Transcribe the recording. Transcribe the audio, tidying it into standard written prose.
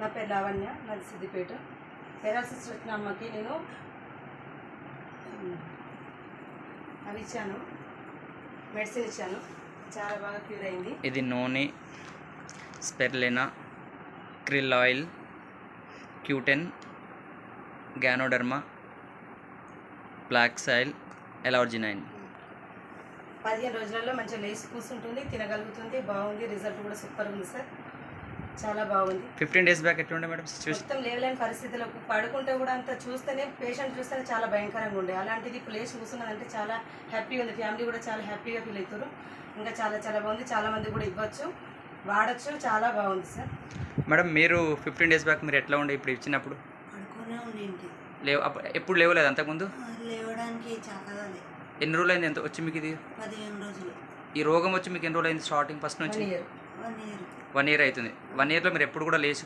నా పేరు లావణ్య, నాది సిద్దిపేట. పెరాలసిస్ వచ్చిన అమ్మకి నేను అవి ఇచ్చాను, మెడిసిన్ ఇచ్చాను, చాలా బాగా క్యూర్ అయింది. ఇది నూనె, spirulina, krill oil, Q ten, ganoderma, black soil, L arginine. 15 రోజులలో మంచిగా లేచి కూర్చుంటుంది, తినగలుగుతుంది, బాగుంది. రిజల్ట్ కూడా సూపర్ ఉంది సార్, చాలా బాగుంది. 15 days బ్యాక్ ఎట్లా ఉండే మేడం సిచ్యువేషన్? మొత్తం లేవలేని పరిస్థితుల్లో పడుకుంటే కూడా అంత చూస్తేనే, పేషెంట్ చూస్తేనే చాలా భయంకరంగా ఉండే. అలాంటిది ఇప్పుడు లేచి కూర్చున్నదంటే చాలా హ్యాపీగా ఉంది. ఫ్యామిలీ కూడా చాలా హ్యాపీగా ఫీల్ అవుతారు. ఇంకా చాలా చాలా బాగుంది. చాలా మంది కూడా ఇవ్వచ్చు, వాడచ్చు, చాలా బాగుంది సార్. మేడం మీరు 15 days బ్యాక్ మీరు ఎట్లా ఉండే ఇప్పుడు ఇచ్చినప్పుడు? పడుకునే ఉండేంటి, ఎప్పుడు లేవలేదు అంతకుముందు? లేవడానికి చాకదాలి. ఎన్ని రోజులు అయింది ఎంత వచ్చి మీకు ఇది? 15 రోజులు. ఈ రోగం వచ్చి మీకు ఎన్ని రోజులు అయింది స్టార్టింగ్ ఫస్ట్ నుంచి? 1 year. 1 year అవుతుంది. 1 yearలో మీరు ఎప్పుడు కూడా లేచి